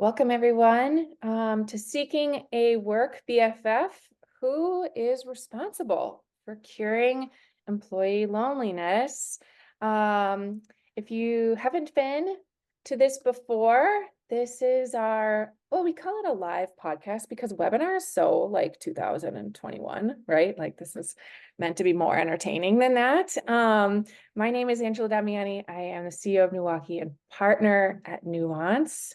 Welcome everyone to Seeking a Work BFF. Who is responsible for curing employee loneliness? If you haven't been to this before, this is we call it a live podcast because webinar is so like 2021, right? Like this is meant to be more entertaining than that. My name is Angela Damiani. I am the CEO of NEWaukee and partner at Newance.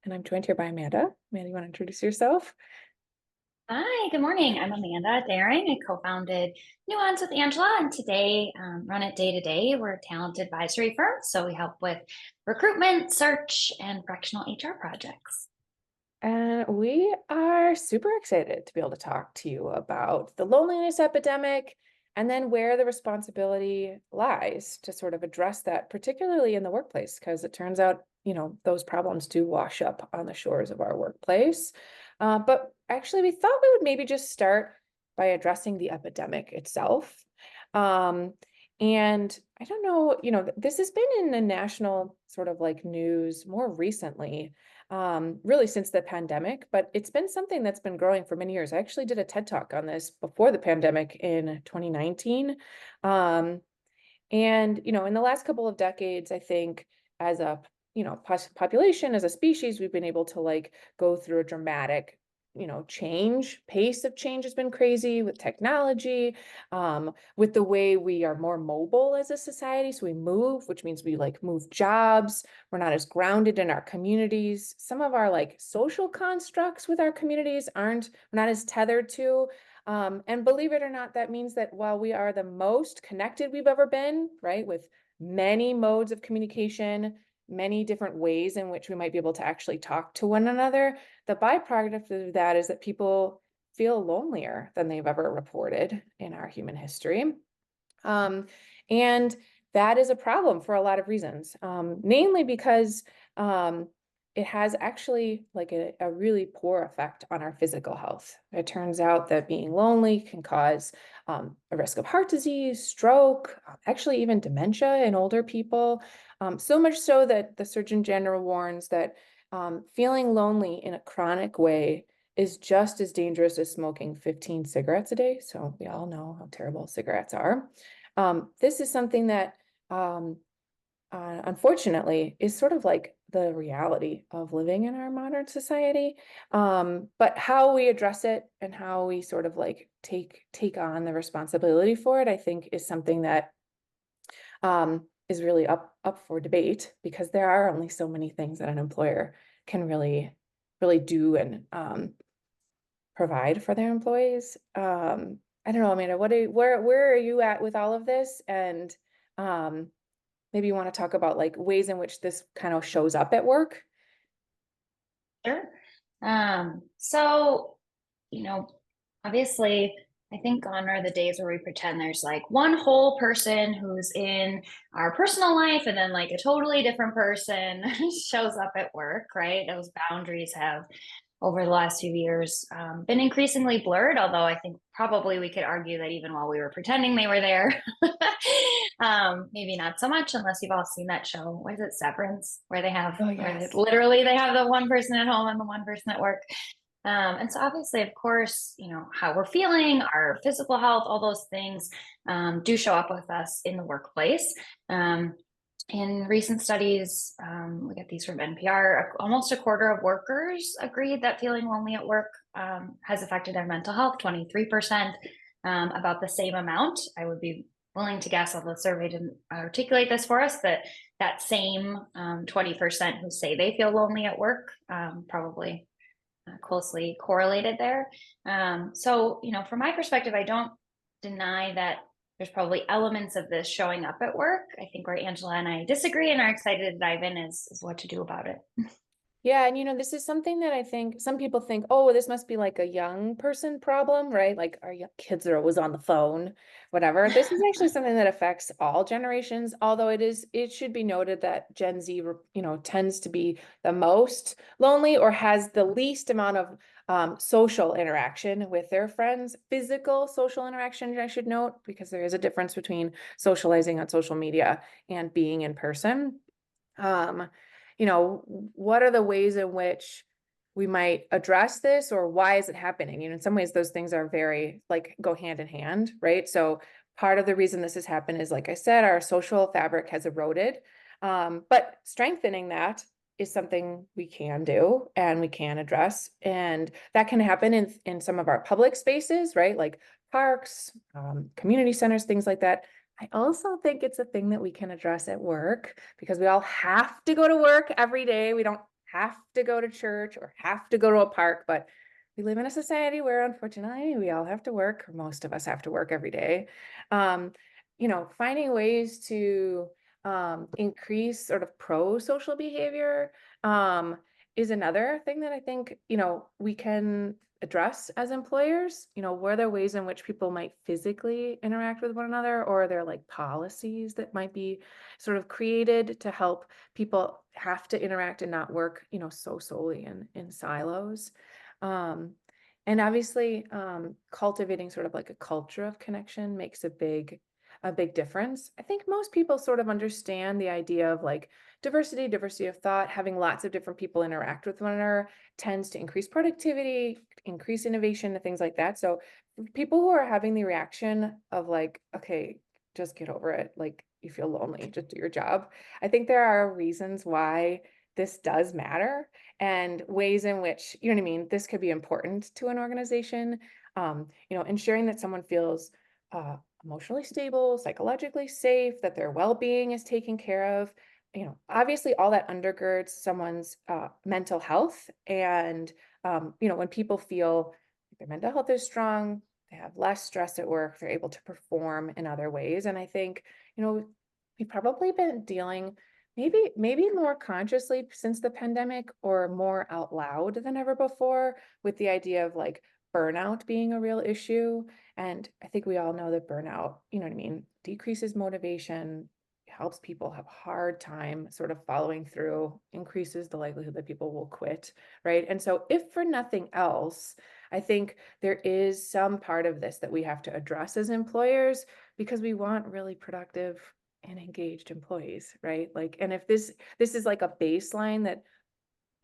And I'm joined here by Amanda. Amanda, you want to introduce yourself? Hi, good morning. I'm Amanda Daering. I co-founded Newance with Angela, and today run it day to day. We're a talent advisory firm, so we help with recruitment, search, and fractional HR projects. And we are super excited to be able to talk to you about the loneliness epidemic and then where the responsibility lies to sort of address that, particularly in the workplace, because it turns out, those problems do wash up on the shores of our workplace. But actually, we thought we would maybe just start by addressing the epidemic itself. Um, and I don't know, this has been in the national sort of like news more recently, really since the pandemic, but it's been something that's been growing for many years. I actually did a TED Talk on this before the pandemic in 2019. Um, and, in the last couple of decades, I think as a, population, as a species, we've been able to like go through a dramatic pace of change has been crazy with technology, with the way we are more mobile as a society. So we move, which means we like move jobs. We're not as grounded in our communities. Some of our like social constructs with our communities we're not as tethered to. And believe it or not, that means that while we are the most connected we've ever been, right, with many modes of communication, many different ways in which we might be able to actually talk to one another, the byproduct of that is that people feel lonelier than they've ever reported in our human history. And that is a problem for a lot of reasons, mainly because it has actually like a really poor effect on our physical health. It turns out that being lonely can cause a risk of heart disease, stroke, actually even dementia in older people. So much so that the Surgeon General warns that feeling lonely in a chronic way is just as dangerous as smoking 15 cigarettes a day. So we all know how terrible cigarettes are. This is something that unfortunately is sort of like the reality of living in our modern society. But how we address it and how we sort of like take on the responsibility for it, I think is something that is really up for debate because there are only so many things that an employer can really do and provide for their employees. I don't know, Amanda, where are you at with all of this? And maybe you want to talk about like ways in which this kind of shows up at work. Sure. So, you know, obviously, I think gone are the days where we pretend there's like one whole person who's in our personal life and then like a totally different person shows up at work, right? Those boundaries have over the last few years been increasingly blurred, although I think probably we could argue that even while we were pretending they were there, maybe not so much unless you've all seen that show. What is it, Severance, where Oh, where yes. literally they have the one person at home and the one person at work. And so obviously, of course, how we're feeling, our physical health, all those things do show up with us in the workplace. In recent studies, we get these from NPR, almost a quarter of workers agreed that feeling lonely at work has affected their mental health, 23%, about the same amount. I would be willing to guess, although the survey didn't articulate this for us, that that same 20% who say they feel lonely at work probably closely correlated there. So, from my perspective, I don't deny that there's probably elements of this showing up at work. I think where Angela and I disagree and are excited to dive in is what to do about it. Yeah, and this is something that I think some people think, oh, this must be like a young person problem, right? Like our young kids are always on the phone, whatever. This is actually something that affects all generations, although it should be noted that Gen Z, tends to be the most lonely or has the least amount of social interaction with their friends, physical social interaction, I should note, because there is a difference between socializing on social media and being in person. Um, what are the ways in which we might address this, or why is it happening? In some ways, those things are very like go hand in hand, right? So part of the reason this has happened is, like I said, our social fabric has eroded. But strengthening that is something we can do and we can address. And that can happen in some of our public spaces, right? Like parks, community centers, things like that. I also think it's a thing that we can address at work, because we all have to go to work every day. We don't have to go to church or have to go to a park, but we live in a society where unfortunately we all have to work, or most of us have to work every day. Um, finding ways to increase sort of pro-social behavior is another thing that I think, we can address as employers. Were there ways in which people might physically interact with one another, or are there like policies that might be sort of created to help people have to interact and not work, so solely in silos? Um, and obviously, cultivating sort of like a culture of connection makes a big difference. I think most people sort of understand the idea of like diversity of thought, having lots of different people interact with one another tends to increase productivity, increase innovation, and things like that. So people who are having the reaction of like, okay, just get over it, like you feel lonely, just do your job. I think there are reasons why this does matter, and ways in which, you know what I mean, this could be important to an organization. Ensuring that someone feels emotionally stable, psychologically safe, that their well-being is taken care of. Obviously all that undergirds someone's mental health. And, when people feel their mental health is strong, they have less stress at work, they're able to perform in other ways. And I think, we've probably been dealing maybe more consciously since the pandemic, or more out loud than ever before, with the idea of like burnout being a real issue. And I think we all know that burnout, you know what I mean, decreases motivation, helps people have a hard time sort of following through, increases the likelihood that people will quit, right? And so if for nothing else, I think there is some part of this that we have to address as employers, because we want really productive and engaged employees, right? Like, and if this is like a baseline that,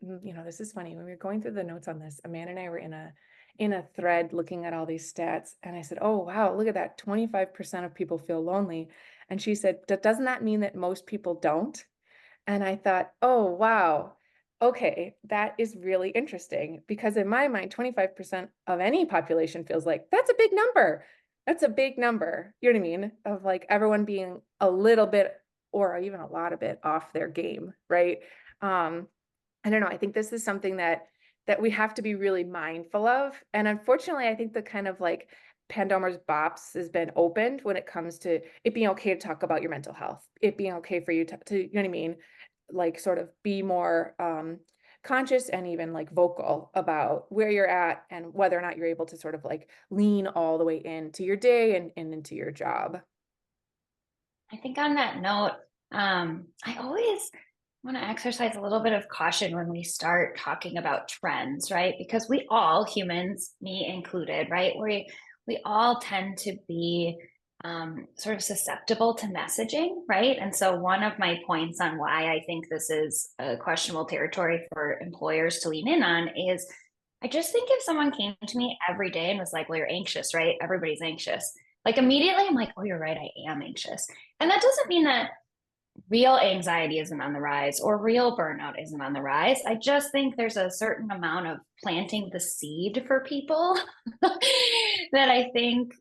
this is funny. When we were going through the notes on this, Amanda and I were in a thread looking at all these stats, and I said, oh wow, look at that, 25% of people feel lonely. And she said, doesn't that mean that most people don't? And I thought, oh wow, okay, that is really interesting, because in my mind, 25% of any population feels like that's a big number. That's a big number, you know what I mean? Of like everyone being a little bit, or even a lot of bit, off their game, right? I don't know. I think this is something that we have to be really mindful of. And unfortunately, I think the kind of like Pandora's box has been opened when it comes to it being okay to talk about your mental health, it being okay for you to you know what I mean? Like sort of be more conscious and even like vocal about where you're at, and whether or not you're able to sort of like lean all the way into your day and into your job. I think on that note, I always want to exercise a little bit of caution when we start talking about trends, right? Because we all humans, me included, right? We all tend to be sort of susceptible to messaging, right? And so one of my points on why I think this is a questionable territory for employers to lean in on is, I just think if someone came to me every day and was like, well, you're anxious, right? Everybody's anxious. Like immediately I'm like, oh, you're right, I am anxious. And that doesn't mean that real anxiety isn't on the rise or real burnout isn't on the rise. I just think there's a certain amount of planting the seed for people that I think,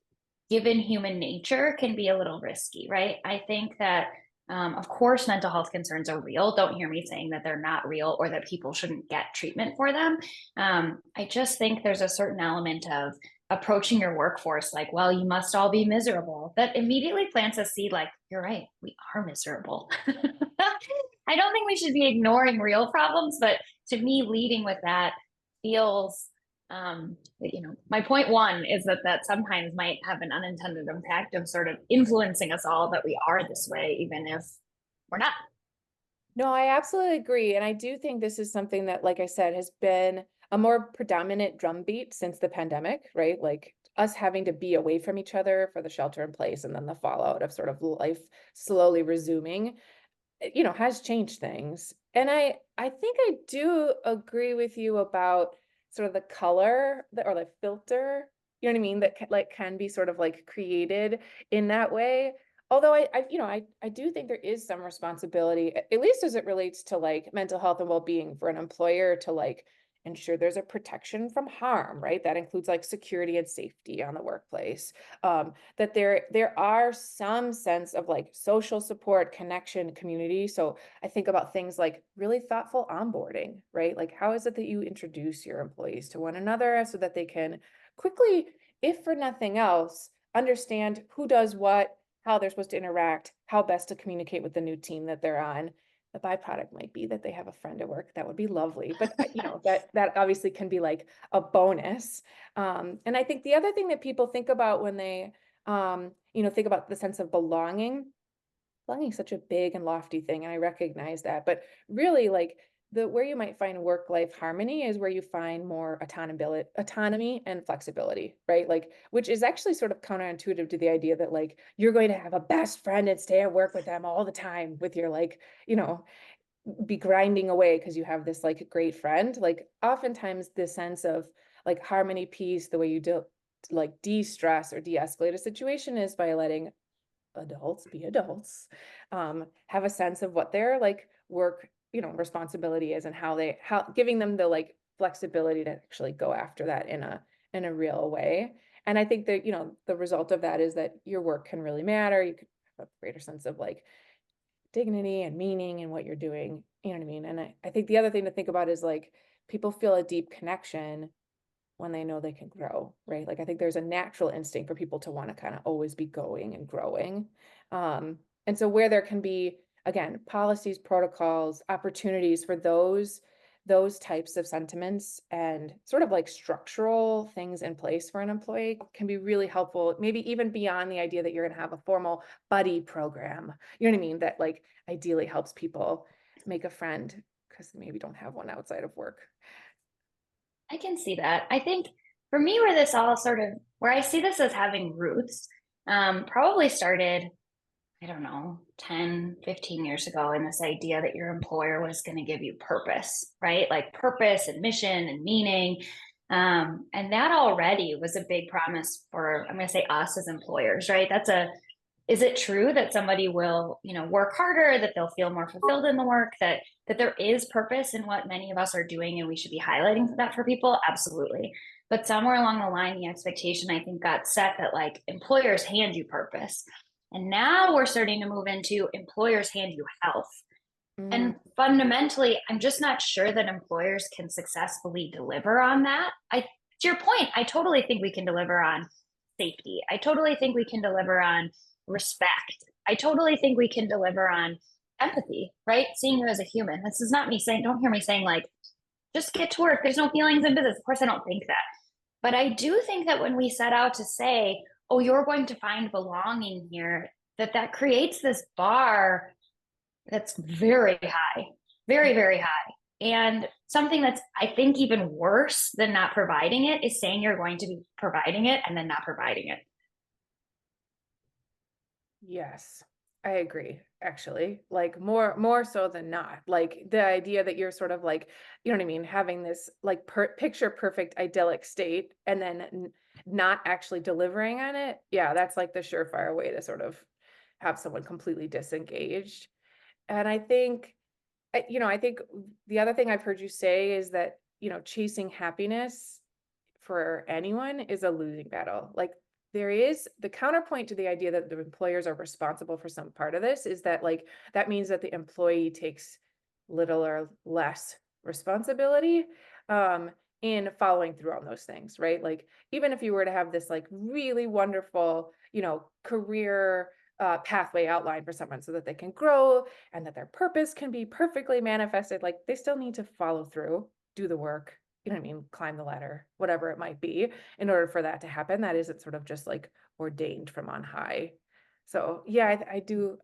given human nature, can be a little risky, right? I think that, of course, mental health concerns are real. Don't hear me saying that they're not real or that people shouldn't get treatment for them. I just think there's a certain element of approaching your workforce like, well, you must all be miserable, that immediately plants a seed like, you're right, we are miserable. I don't think we should be ignoring real problems, but to me, leading with that feels, my point one is that sometimes might have an unintended impact of sort of influencing us all that we are this way, even if we're not. No, I absolutely agree. And I do think this is something that, like I said, has been a more predominant drumbeat since the pandemic, right? Like us having to be away from each other for the shelter in place, and then the fallout of sort of life slowly resuming. has changed things. And I think I do agree with you about sort of the color that, or the filter, you know what I mean, that like can be sort of like created in that way. Although I do think there is some responsibility, at least as it relates to like mental health and well-being for an employer to like ensure there's a protection from harm, right? That includes like security and safety on the workplace. That there are some sense of like social support, connection, community. So I think about things like really thoughtful onboarding, right? Like how is it that you introduce your employees to one another so that they can quickly, if for nothing else, understand who does what, how they're supposed to interact, how best to communicate with the new team that they're on. The byproduct might be that they have a friend at work. That would be lovely, but that obviously can be like a bonus. And I think the other thing that people think about when they, think about the sense of belonging. Belonging is such a big and lofty thing, and I recognize that. But really, like the where you might find work-life harmony is where you find more autonomy and flexibility, right? Like, which is actually sort of counterintuitive to the idea that like you're going to have a best friend and stay at work with them all the time with your like, be grinding away because you have this like great friend. Like oftentimes the sense of like harmony, peace, the way you do like de-stress or de-escalate a situation is by letting adults be adults, have a sense of what their like work, responsibility is and how giving them the like flexibility to actually go after that in a real way. And I think that, the result of that is that your work can really matter. You can have a greater sense of like dignity and meaning in what you're doing. You know what I mean? And I think the other thing to think about is like people feel a deep connection when they know they can grow, right? Like I think there's a natural instinct for people to want to kind of always be going and growing. And so where there can be, again, policies, protocols, opportunities for those types of sentiments and sort of like structural things in place for an employee can be really helpful, maybe even beyond the idea that you're going to have a formal buddy program. You know what I mean? That like ideally helps people make a friend because they maybe don't have one outside of work. I can see that. I think for me, where this all sort of, where I see this as having roots, probably started, I don't know, 10, 15 years ago in this idea that your employer was going to give you purpose, right? Like purpose and mission and meaning. And that already was a big promise for, I'm going to say us as employers, right? Is it true that somebody will, work harder, that they'll feel more fulfilled in the work, that there is purpose in what many of us are doing and we should be highlighting that for people? Absolutely. But somewhere along the line, the expectation I think got set that like employers hand you purpose. And now we're starting to move into employers hand you health. Mm, And fundamentally, I'm just not sure that employers can successfully deliver on that. To your point, I totally think we can deliver on safety. I totally think we can deliver on respect. I totally think we can deliver on empathy, right? Seeing you as a human. This is not me saying, don't hear me saying like, just get to work. There's no feelings in business. Of course, I don't think that. But I do think that when we set out to say, oh, you're going to find belonging here, that creates this bar that's very high, very, very high. And something that's, I think, even worse than not providing it is saying you're going to be providing it and then not providing it. yes, I agree, actually. Like more so than not. Like the idea that you're sort of like, you know what I mean, having this like picture perfect idyllic state and then not actually delivering on it. Yeah, that's like the surefire way to sort of have someone completely disengaged. And I think I think the other thing I've heard you say is that, chasing happiness for anyone is a losing battle. Like there is the counterpoint to the idea that the employers are responsible for some part of this is that like that means that the employee takes little or less responsibility in following through on those things, right? Like even if you were to have this like really wonderful, career pathway outlined for someone so that they can grow and that their purpose can be perfectly manifested, like they still need to follow through, do the work, you know what I mean, climb the ladder, whatever it might be, in order for that to happen. That isn't sort of just like ordained from on high. So yeah, I do.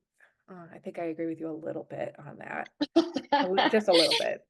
I think I agree with you a little bit on that, just a little bit.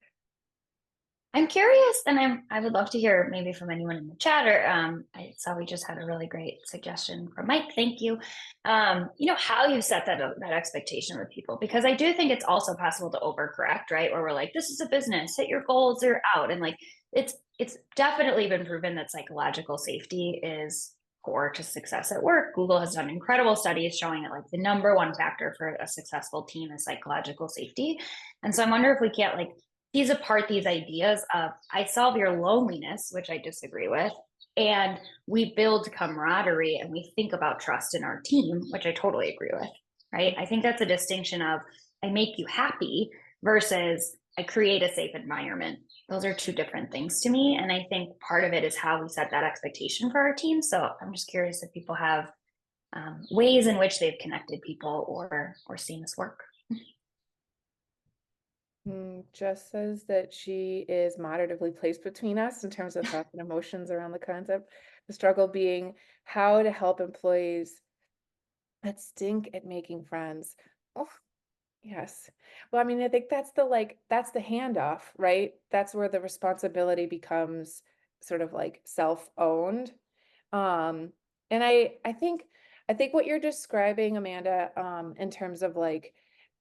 I'm curious, and I would love to hear maybe from anyone in the chat, or I saw we just had a really great suggestion from Mike. Thank you. How you set that expectation with people, because I do think it's also possible to overcorrect, right? Where we're like, this is a business, hit your goals, you're out, and like it's definitely been proven that psychological safety is core to success at work. Google has done incredible studies showing that like the number one factor for a successful team is psychological safety. And so I wonder if we can't like tease apart these ideas of I solve your loneliness, which I disagree with, and we build camaraderie and we think about trust in our team, which I totally agree with, right? I think that's a distinction of I make you happy versus I create a safe environment. Those are two different things to me. And I think part of it is how we set that expectation for our team. So I'm just curious if people have ways in which they've connected people or seen this work. Just says that she is moderatively placed between us in terms of thoughts and emotions around the concept. The struggle being how to help employees that stink at making friends. Oh, yes. Well, I mean, I think that's the handoff, right? That's where the responsibility becomes sort of like self-owned. Um, and I think what you're describing, Amanda, in terms of like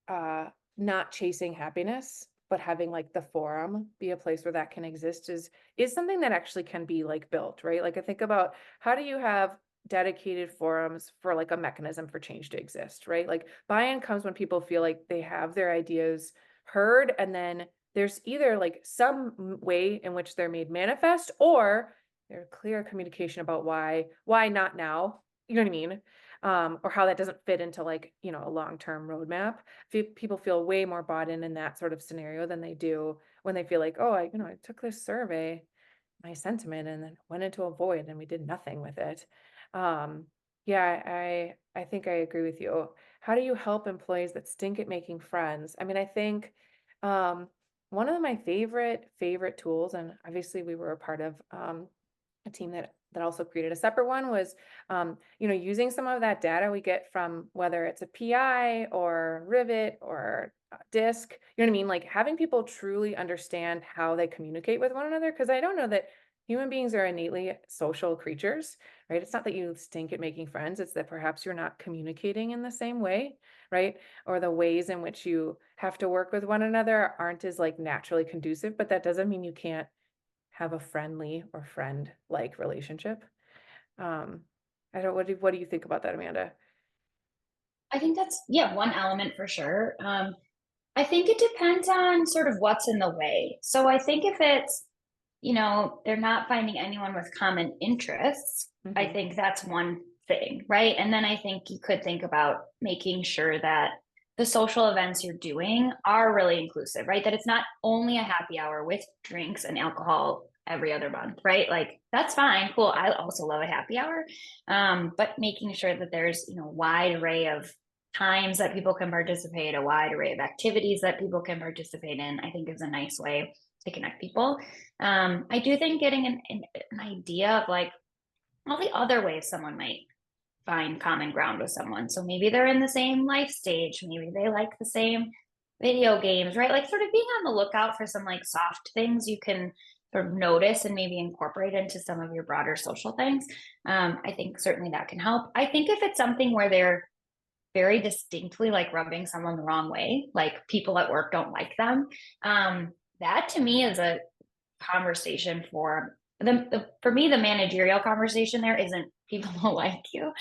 uh not chasing happiness, but having like the forum be a place where that can exist is something that actually can be like built, right? Like I think about how do you have dedicated forums for like a mechanism for change to exist, right? Like buy-in comes when people feel like they have their ideas heard, and then there's either like some way in which they're made manifest, or there's clear communication about why not now, you know what I mean? Or how that doesn't fit into like, a long-term roadmap. People feel way more bought in that sort of scenario than they do when they feel like, oh, I took this survey, my sentiment, and then went into a void and we did nothing with it. Um, yeah, I think I agree with you. How do you help employees that stink at making friends? I mean, I think um, one of my favorite tools, and obviously we were a part of a team that also created a separate one, was using some of that data we get from whether it's a PI or Rivet or Disc, you know what I mean? Like having people truly understand how they communicate with one another, because I don't know that human beings are innately social creatures, right? It's not that you stink at making friends, it's that perhaps you're not communicating in the same way, right? Or the ways in which you have to work with one another aren't as like naturally conducive, but that doesn't mean you can't have a friendly or friend-like relationship. Um, I don't, what do you think about that, Amanda? I think that's, yeah, one element for sure. I think it depends on sort of what's in the way. So I think if it's, they're not finding anyone with common interests, I Hmm. think that's one thing, right? And then I think you could think about making sure that the social events you're doing are really inclusive, right? That it's not only a happy hour with drinks and alcohol every other month, right? Like that's fine, cool. I also love a happy hour, but making sure that there's a wide array of times that people can participate, a wide array of activities that people can participate in, I think is a nice way to connect people. I do think getting an idea of like all the other ways someone might find common ground with someone. So maybe they're in the same life stage, maybe they like the same video games, right? Like sort of being on the lookout for some like soft things you can sort of notice and maybe incorporate into some of your broader social things. I think certainly that can help. I think if it's something where they're very distinctly like rubbing someone the wrong way, like people at work don't like them, that to me is a conversation for for me the managerial conversation there isn't people don't like you,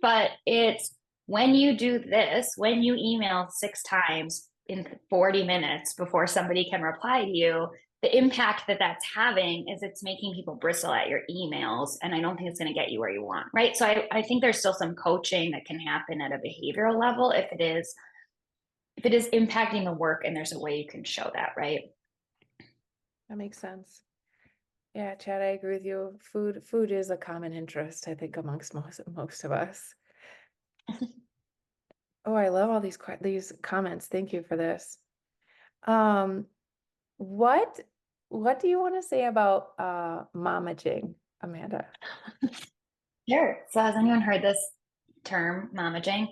but it's when you do this, when you email 6 times in 40 minutes before somebody can reply to you, the impact that that's having is it's making people bristle at your emails, and I don't think it's going to get you where you want, right? So I think there's still some coaching that can happen at a behavioral level if it is impacting the work and there's a way you can show that, right? That makes sense. Yeah, Chad, I agree with you. Food is a common interest, I think, amongst most of us. Oh, I love all these comments. Thank you for this. Um, what what do you want to say about momaging, Amanda? Sure. So has anyone heard this term, momaging?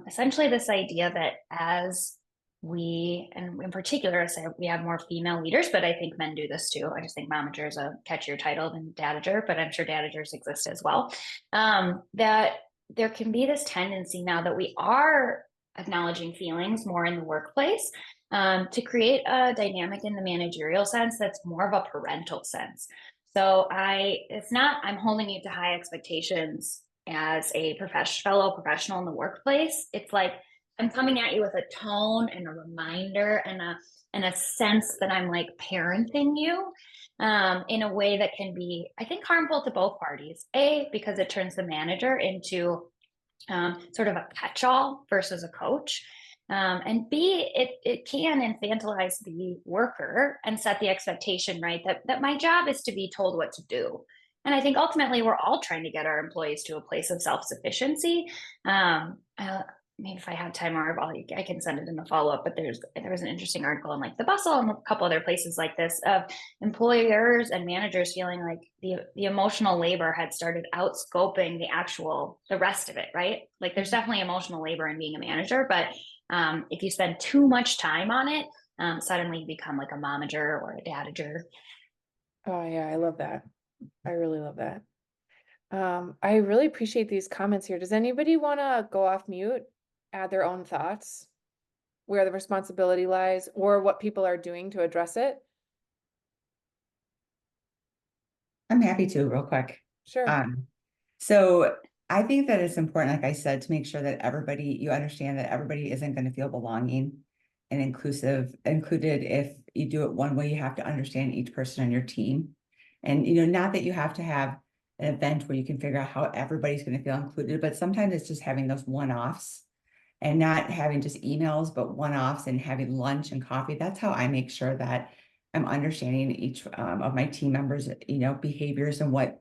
Essentially this idea that as and in particular, I say we have more female leaders, but I think men do this too. I just think momager is a catchier title than dadager, but I'm sure dadagers exist as well. That there can be this tendency now that we are acknowledging feelings more in the workplace, to create a dynamic in the managerial sense that's more of a parental sense. So it's not, I'm holding you to high expectations as a fellow professional in the workplace. It's like, I'm coming at you with a tone and a reminder and a sense that I'm like parenting you, in a way that can be, I think, harmful to both parties. A, because it turns the manager into, sort of a catch-all versus a coach. And B, it can infantilize the worker and set the expectation, right, that my job is to be told what to do. And I think ultimately we're all trying to get our employees to a place of self-sufficiency. Maybe if I have time, or I can send it in the follow-up. But there was an interesting article in like the Bustle and a couple other places like this of employers and managers feeling like the emotional labor had started outscoping the rest of it, right? Like there's definitely emotional labor in being a manager, but if you spend too much time on it, suddenly you become like a momager or a dadager. Oh yeah, I love that. I really love that. I really appreciate these comments here. Does anybody want to go off mute, add their own thoughts, where the responsibility lies, or what people are doing to address it? I'm happy to, real quick. Sure. So I think that it's important, like I said, to make sure that you understand that everybody isn't going to feel belonging and included. If you do it one way, you have to understand each person on your team. And, not that you have to have an event where you can figure out how everybody's going to feel included, but sometimes it's just having those one-offs and not having just emails, but one-offs and having lunch and coffee. That's how I make sure that I'm understanding each of my team members, behaviors and what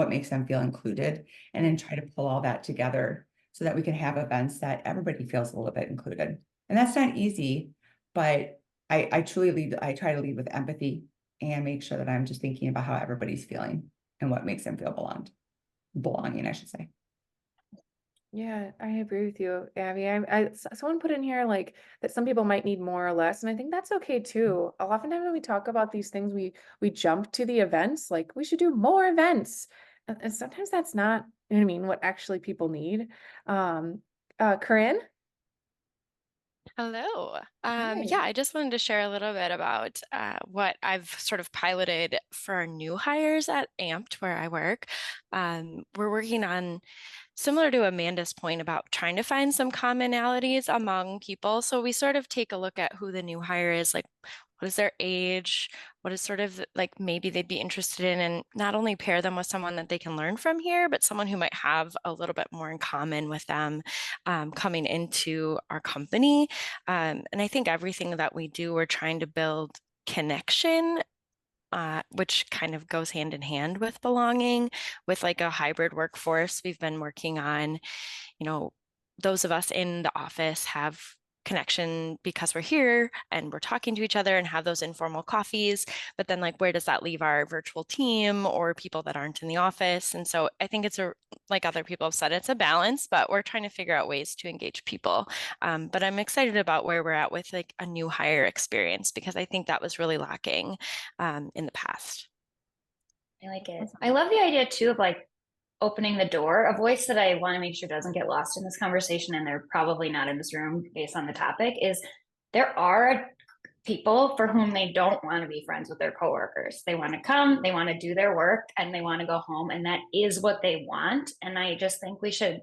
makes them feel included, and then try to pull all that together so that we can have events that everybody feels a little bit included. And that's not easy, but I truly lead. I try to lead with empathy and make sure that I'm just thinking about how everybody's feeling and what makes them feel belonging, I should say. Yeah, I agree with you, Abby. Someone put in here like that some people might need more or less, and I think that's okay too. Oftentimes when we talk about these things, we jump to the events, like we should do more events, and sometimes that's not, you know what I mean, what actually people need. Corinne? Hello. Hi. Yeah, I just wanted to share a little bit about what I've sort of piloted for our new hires at Amped, where I work. We're working on, similar to Amanda's point about trying to find some commonalities among people. So we sort of take a look at who the new hire is, like what is their age, what is sort of like maybe they'd be interested in, and not only pair them with someone that they can learn from here, but someone who might have a little bit more in common with them coming into our company. And I think everything that we do, we're trying to build connection, which kind of goes hand in hand with belonging. With like a hybrid workforce, we've been working on, you know, those of us in the office have connection because we're here and we're talking to each other and have those informal coffees. But then, like, where does that leave our virtual team or people that aren't in the office? And so I think like other people have said, it's a balance, but we're trying to figure out ways to engage people. But I'm excited about where we're at with like a new hire experience because I think that was really lacking in the past. I like it. I love the idea too of like opening the door. A voice that I want to make sure doesn't get lost in this conversation, and they're probably not in this room based on the topic, is there are people for whom they don't want to be friends with their coworkers. They want to come, they want to do their work, and they want to go home, and that is what they want. And I just think we should.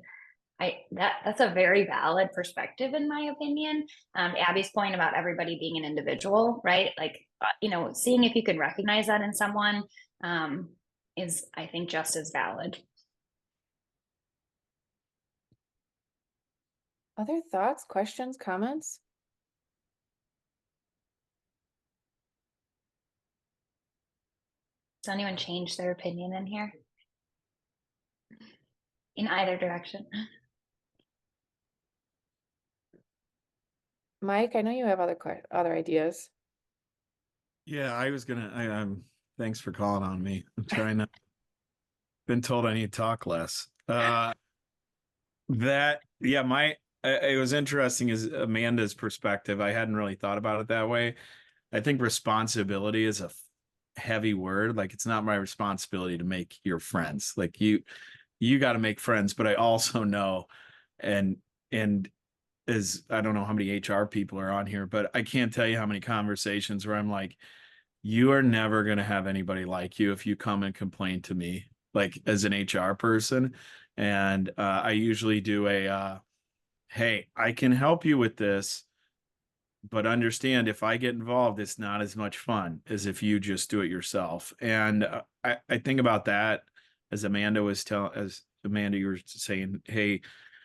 That's a very valid perspective in my opinion. Abby's point about everybody being an individual, right? Like, seeing if you can recognize that in someone, is, I think, just as valid. Other thoughts, questions, comments? Does anyone change their opinion in here? In either direction? Mike, I know you have other ideas. Yeah, I was gonna. Thanks for calling on me. I'm trying to. Been told I need to talk less. Yeah, it was interesting is Amanda's perspective. I hadn't really thought about it that way. I think responsibility is a heavy word. Like it's not my responsibility to make your friends. Like you got to make friends, but I also know and and is I don't know how many HR people are on here, but I can't tell you how many conversations where I'm like, you are never going to have anybody like you if you come and complain to me, like as an HR person. And I usually do hey, I can help you with this, but understand if I get involved, it's not as much fun as if you just do it yourself. And I think about that as Amanda, you were saying, hey,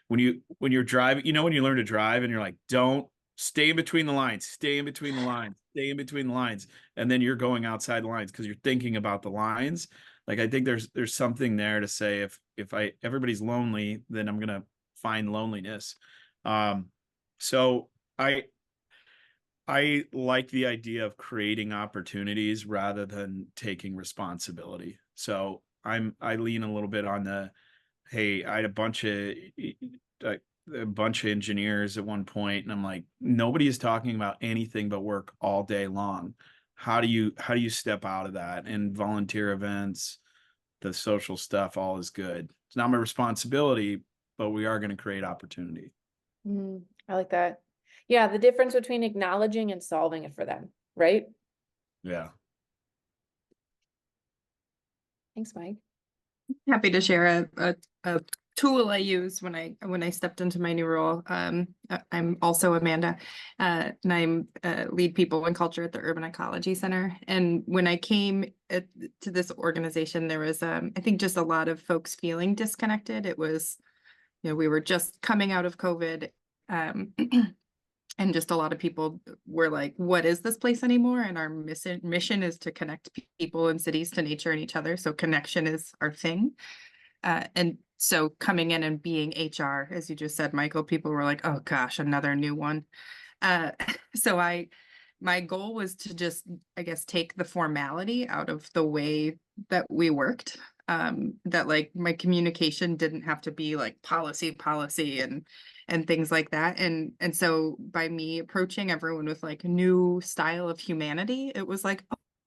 when you're driving, when you learn to drive and you're like, don't stay in between the lines, stay in between the lines, stay in between the lines, and then you're going outside the lines because you're thinking about the lines. Like I think there's something there to say if everybody's lonely, then I'm gonna find loneliness. So I like the idea of creating opportunities rather than taking responsibility. So I lean a little bit on the, hey, I had a bunch of engineers at one point, and I'm like, nobody is talking about anything but work all day long. How do you step out of that? And volunteer events, the social stuff, all is good. It's not my responsibility, but we are going to create opportunity. I like that. Yeah, the difference between acknowledging and solving it for them, right? Yeah. Thanks, Mike. Happy to share a tool I use when I stepped into my new role. I'm also Amanda, and I'm lead people and culture at the Urban Ecology Center. And when I came to this organization, there was I think just a lot of folks feeling disconnected. It was, we were just coming out of COVID. And just a lot of people were like, what is this place anymore? And our mission is to connect people and cities to nature and each other. So connection is our thing. And so coming in and being HR, as you just said, Michael, people were like, oh gosh, another new one. So my goal was to just, I guess, take the formality out of the way that we worked. That like my communication didn't have to be like policy and things like that. And so by me approaching everyone with like a new style of humanity, it was like,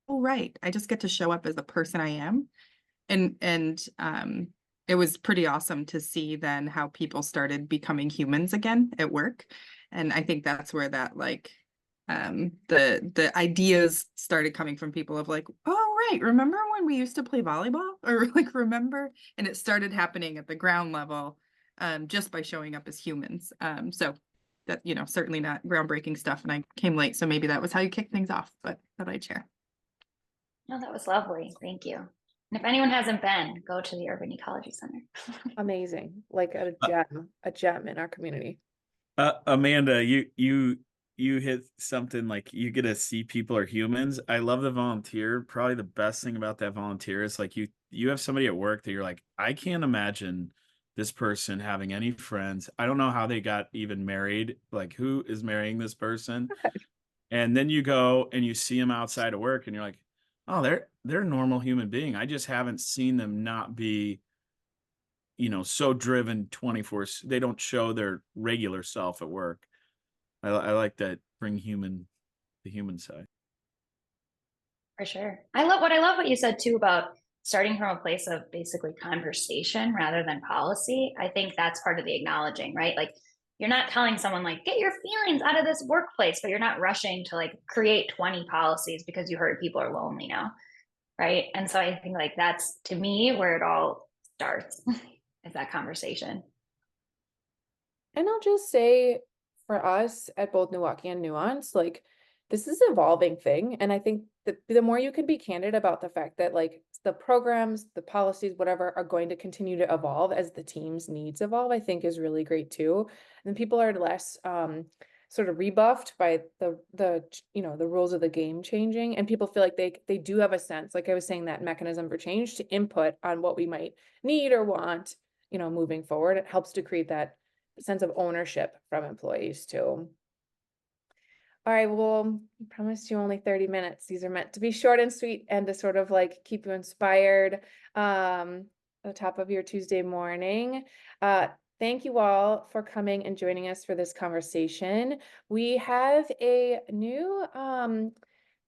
oh right, I just get to show up as the person I am. And it was pretty awesome to see then how people started becoming humans again at work. And I think that's where that like the ideas started coming from people of like, oh right, remember when we used to play volleyball? Or like remember, and it started happening at the ground level just by showing up as humans. So that, certainly not groundbreaking stuff, and I came late, so maybe that was how you kick things off, but thought I'd share. No, that was lovely. Thank you. And if anyone hasn't been, go to the Urban Ecology Center. Amazing. Like a gem in our community. Amanda, you hit something like you get to see people are humans. I love the volunteer. Probably the best thing about that volunteer is like you have somebody at work that you're like, I can't imagine this person having any friends. I don't know how they got even married. Like who is marrying this person? And then you go and you see them outside of work and you're like, oh, they're a normal human being. I just haven't seen them not be, so driven 24. They don't show their regular self at work. I like that bring the human side. For sure. I love what you said too about starting from a place of basically conversation rather than policy. I think that's part of the acknowledging, right? Like you're not telling someone like, get your feelings out of this workplace, but you're not rushing to like create 20 policies because you heard people are lonely now. Right. And so I think like that's to me where it all starts is that conversation. And I'll just say for us at both NEWaukee and Newance, like this is an evolving thing. And I think that the more you can be candid about the fact that like the programs, the policies, whatever, are going to continue to evolve as the team's needs evolve, I think is really great too. And people are less sort of rebuffed by the rules of the game changing, and people feel like they do have a sense, like I was saying, that mechanism for change to input on what we might need or want, moving forward. It helps to create that sense of ownership from employees too. All right, well, I promised you only 30 minutes. These are meant to be short and sweet and to sort of like keep you inspired at the top of your Tuesday morning. Thank you all for coming and joining us for this conversation. We have a new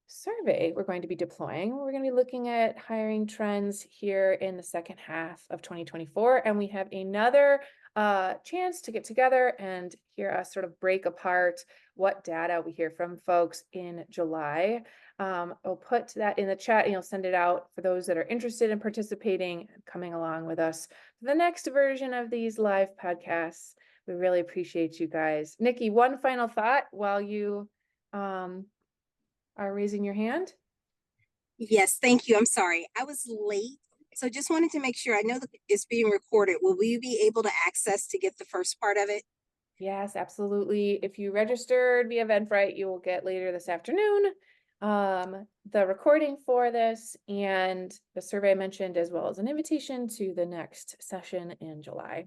survey we're going to be deploying. We're going to be looking at hiring trends here in the second half of 2024, and we have another chance to get together and hear us sort of break apart what data we hear from folks in July. I'll put that in the chat and you'll send it out for those that are interested in participating and coming along with us for the next version of these live podcasts. We really appreciate you guys. Nikki, one final thought while you are raising your hand. Yes, thank you. I'm sorry. I was late. So just wanted to make sure, I know that it's being recorded. Will we be able to access to get the first part of it? Yes, absolutely. If you registered via Eventbrite, you will get later this afternoon the recording for this and the survey I mentioned, as well as an invitation to the next session in July.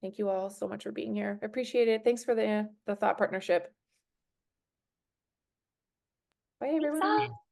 Thank you all so much for being here. I appreciate it. Thanks for the thought partnership. Bye, everyone. Thanks, all.